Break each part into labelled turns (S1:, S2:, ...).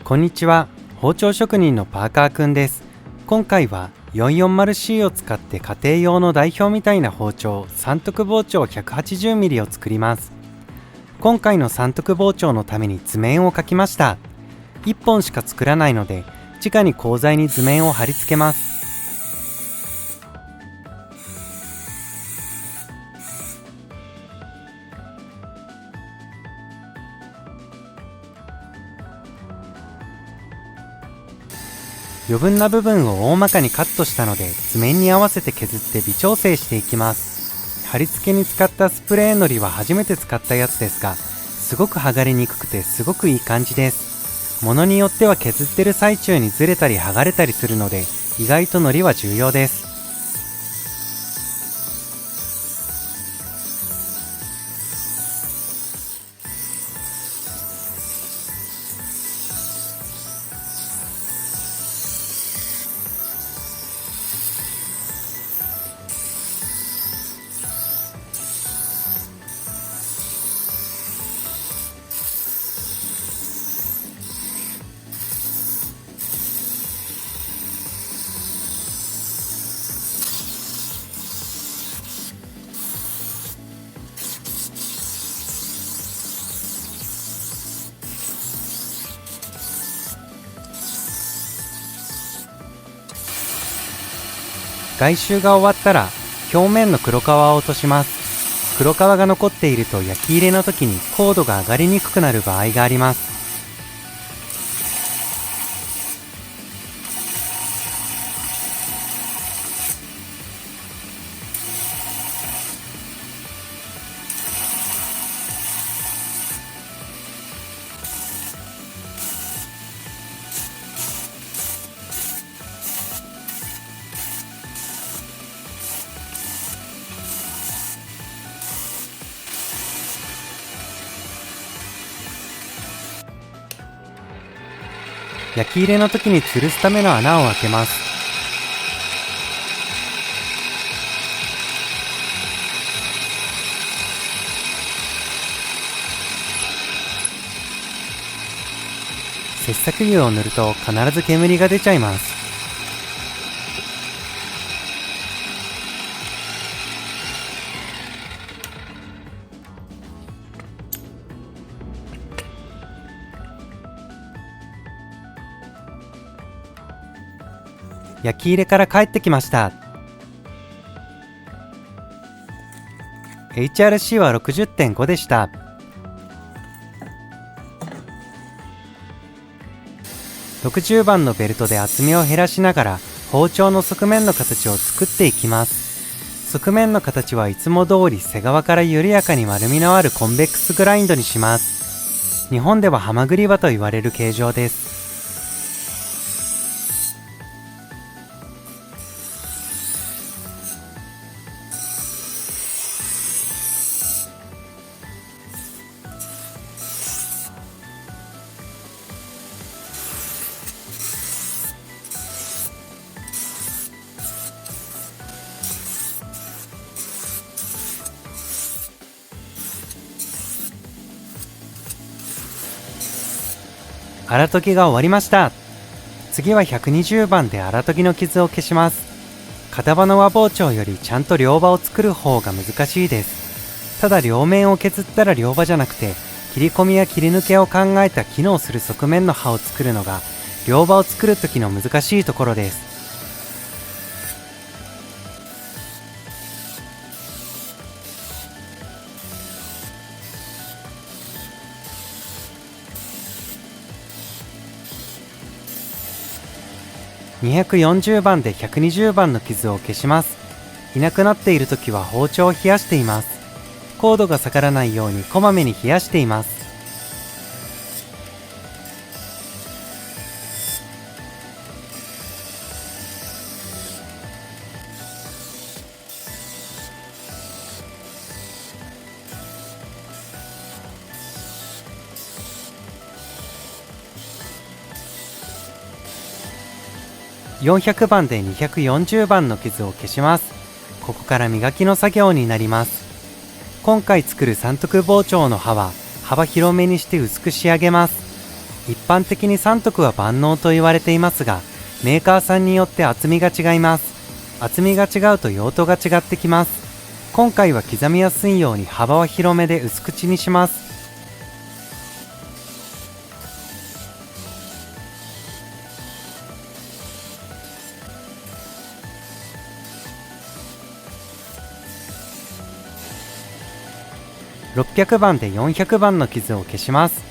S1: こんにちは。包丁職人のパーカーくんです。今回は 440C を使って家庭用の代表みたいな包丁、三徳包丁 180mm を作ります。今回の三徳包丁のために図面を描きました。1本しか作らないので、直に鋼材に図面を貼り付けます。余分な部分を大まかにカットしたので、図面に合わせて削って微調整していきます。貼り付けに使ったスプレーのりは初めて使ったやつですが、すごく剥がれにくくてすごくいい感じです。物によっては削ってる最中にずれたり剥がれたりするので、意外とのりは重要です。外周が終わったら表面の黒皮を落とします。黒皮が残っていると焼き入れの時にコードが上がりにくくなる場合があります。焼き入れの時に吊るすための穴を開けます。切削油を塗ると必ず煙が出ちゃいます。焼き入れから帰ってきました。HRC は 60.5 でした。60番のベルトで厚みを減らしながら包丁の側面の形を作っていきます。側面の形はいつも通り背側から緩やかに丸みのあるコンベックスグラインドにします。日本ではハマグリ刃と言われる形状です。荒研ぎが終わりました。次は120番で荒研ぎの傷を消します。片刃の和包丁よりちゃんと両刃を作る方が難しいです。ただ両面を削ったら両刃じゃなくて、切り込みや切り抜けを考えた機能する側面の刃を作るのが両刃を作る時の難しいところです。240番で120番の傷を消します。いなくなっている時は包丁を冷やしています。コードが下がらないようにこまめに冷やしています。400番で240番の傷を消します。ここから磨きの作業になります。今回作る三徳包丁の刃は幅広めにして薄く仕上げます。一般的に三徳は万能と言われていますが、メーカーさんによって厚みが違います。厚みが違うと用途が違ってきます。今回は刻みやすいように幅は広めで薄口にします。600番で400番の傷を消します。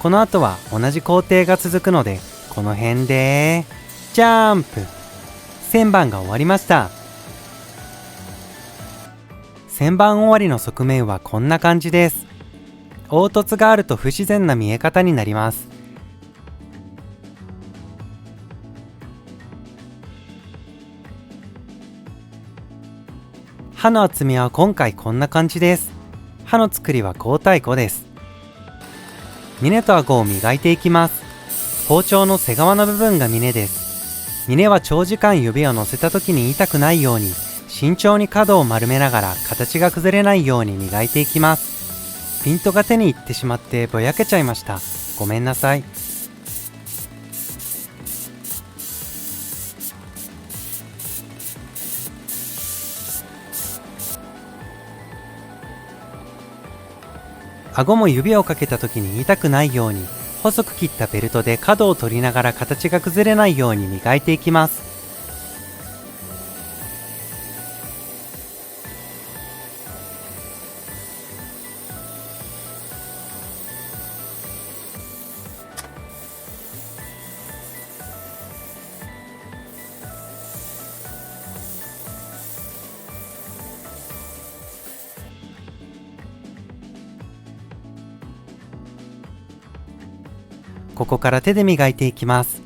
S1: この後は同じ工程が続くので、この辺でジャンプ。1000番が終わりました。1000番終わりの側面はこんな感じです。凹凸があると不自然な見え方になります。刃の厚みは今回こんな感じです。刃の作りは5対5です。峰と顎を磨いていきます。包丁の背側の部分が峰です。峰は長時間指を乗せた時に痛くないように、慎重に角を丸めながら形が崩れないように磨いていきます。ピントが手にいってしまってぼやけちゃいました。ごめんなさい。顎も指をかけた時に痛くないように、細く切ったベルトで角を取りながら形が崩れないように磨いていきます。ここから手で磨いていきます。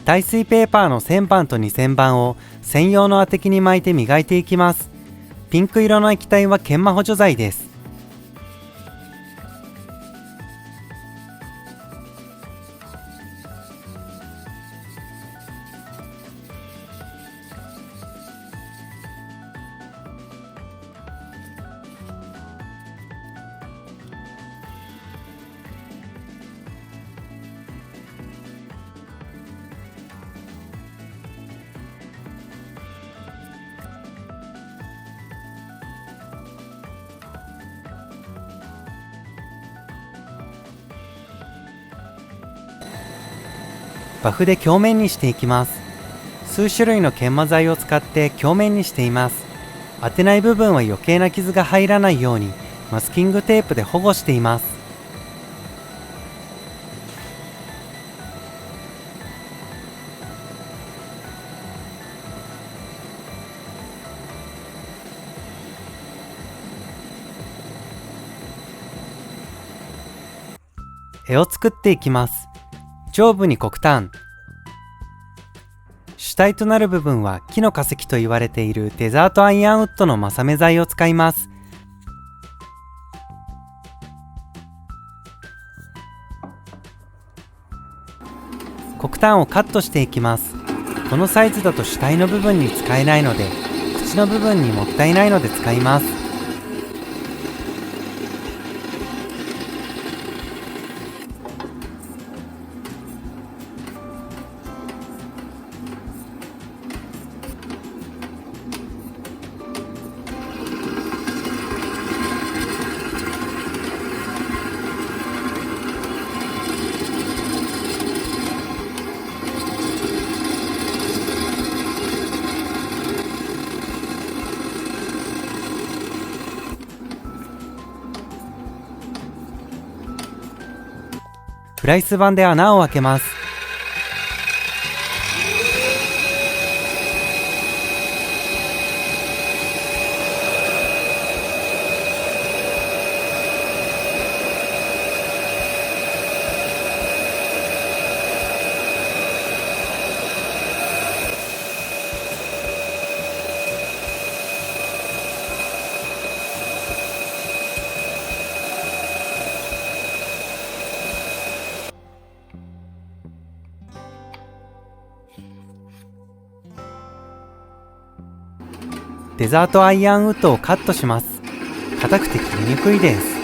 S1: 耐水ペーパーの1000番と2000番を専用の当て木に巻いて磨いていきます。ピンク色の液体は研磨補助剤です。バフで鏡面にしていきます。数種類の研磨剤を使って鏡面にしています。当てない部分は余計な傷が入らないようにマスキングテープで保護しています。絵を作っていきます。上部に黒炭。主体となる部分は木の化石と言われているデザートアイアンウッドの正目材を使います。黒炭をカットしていきます。このサイズだと主体の部分に使えないので、口の部分にもったいないので使います。プライス板で穴を開けます。デザートアイアンウッドをカットします。硬くて切りにくいです。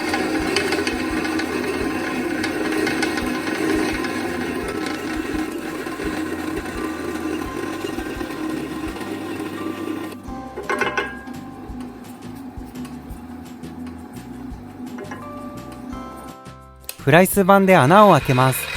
S1: フライス板で穴を開けます。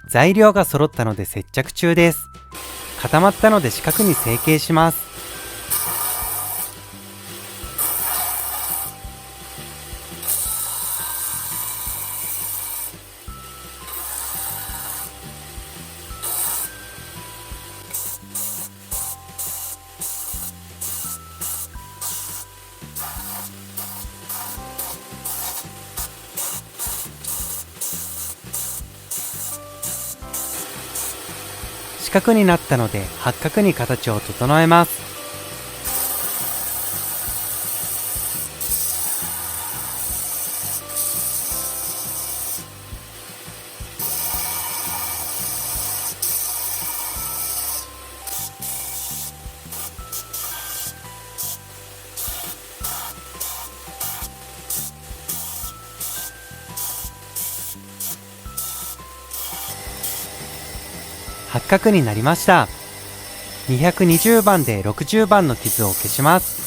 S1: 材料が揃ったので接着中です。固まったので四角に成形します。四角になったので八角に形を整えます。八角になりました。220番で60番の傷を消します。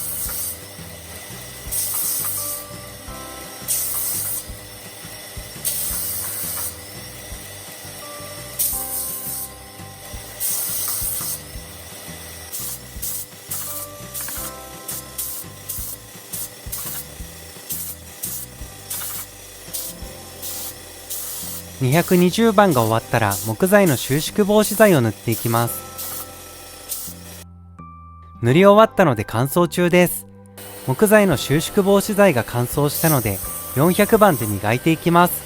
S1: 220番が終わったら木材の収縮防止剤を塗っていきます。塗り終わったので乾燥中です。木材の収縮防止剤が乾燥したので400番で磨いていきます。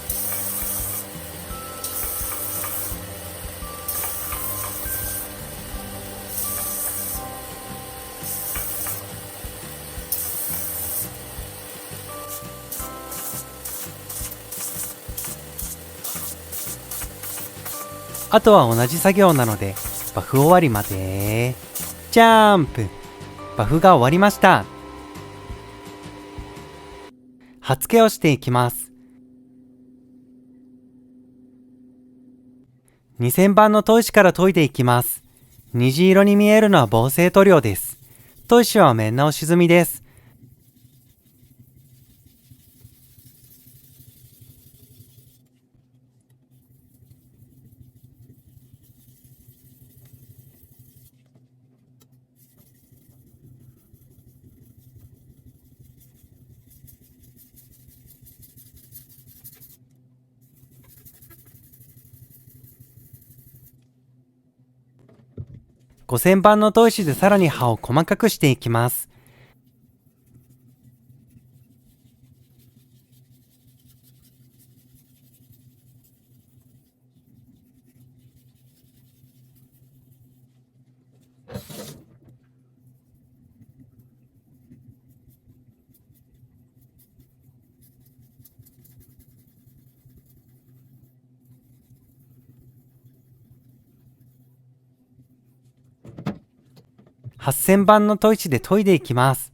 S1: あとは同じ作業なのでバフ終わりまでジャンプ。バフが終わりました。刃付けをしていきます。2000番の砥石から研いでいきます。虹色に見えるのは防水塗料です。砥石は面直し済みです。5000番の砥石でさらに刃を細かくしていきます。8000番の砥石で研いでいきます。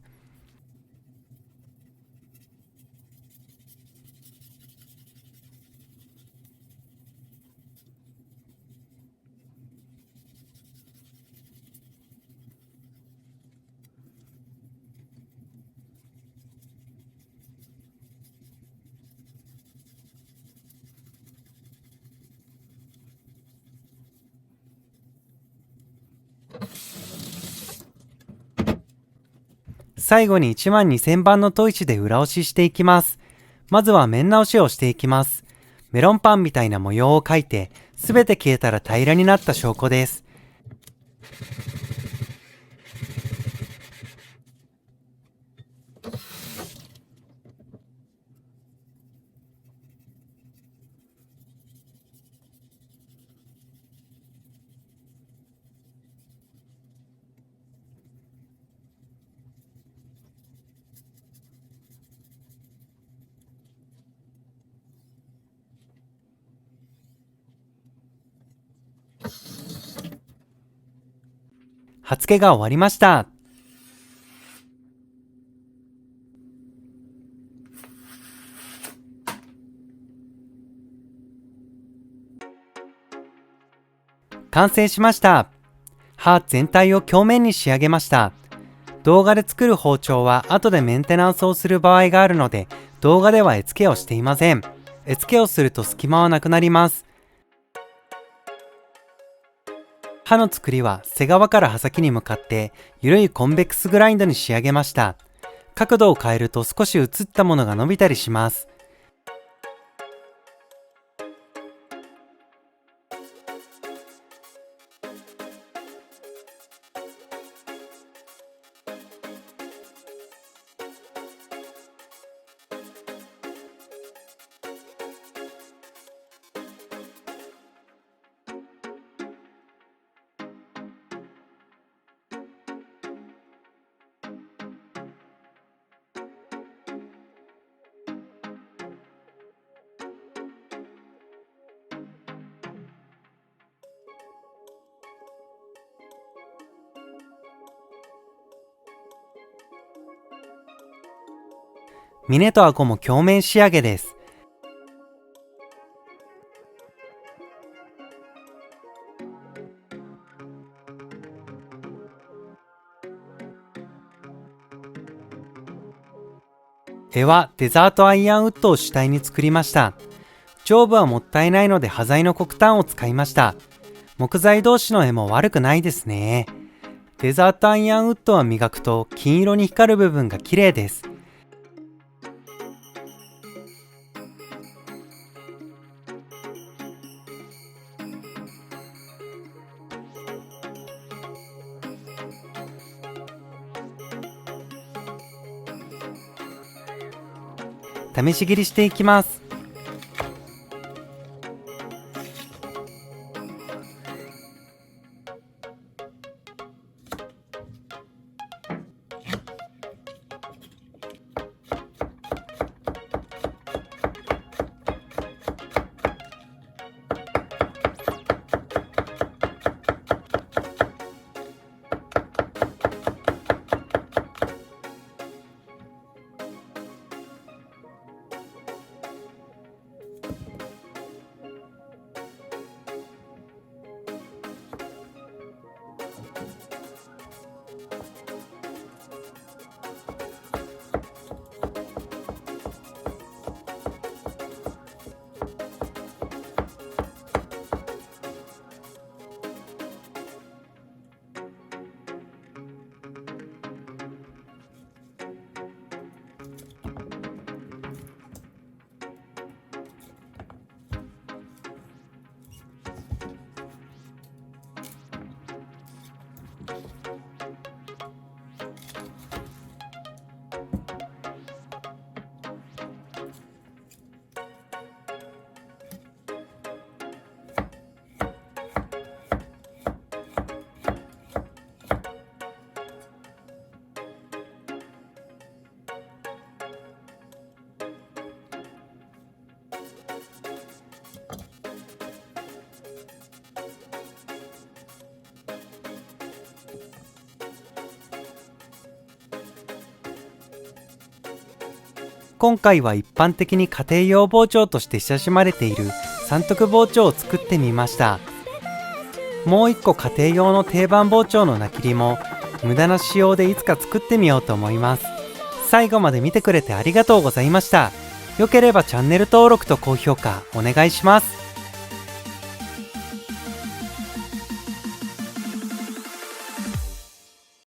S1: 最後に12000番の砥石で裏押ししていきます。まずは面直しをしていきます。メロンパンみたいな模様を描いて、すべて消えたら平らになった証拠です。貼っ付けが終わりました。完成しました。刃全体を鏡面に仕上げました。動画で作る包丁は後でメンテナンスをする場合があるので、動画では絵付けをしていません。絵付けをすると隙間はなくなります。刃の作りは背側から刃先に向かって緩いコンベックスグラインドに仕上げました。角度を変えると少し映ったものが伸びたりします。峰と顎も鏡面仕上げです。絵はデザートアイアンウッドを主体に作りました。上部はもったいないので端材の黒炭を使いました。木材同士の絵も悪くないですね。デザートアイアンウッドは磨くと金色に光る部分が綺麗です。試し切りしていきます。今回は一般的に家庭用包丁として親しまれている三徳包丁を作ってみました。もう一個家庭用の定番包丁の名切りも無駄な使用でいつか作ってみようと思います。最後まで見てくれてありがとうございました。良ければチャンネル登録と高評価お願いします。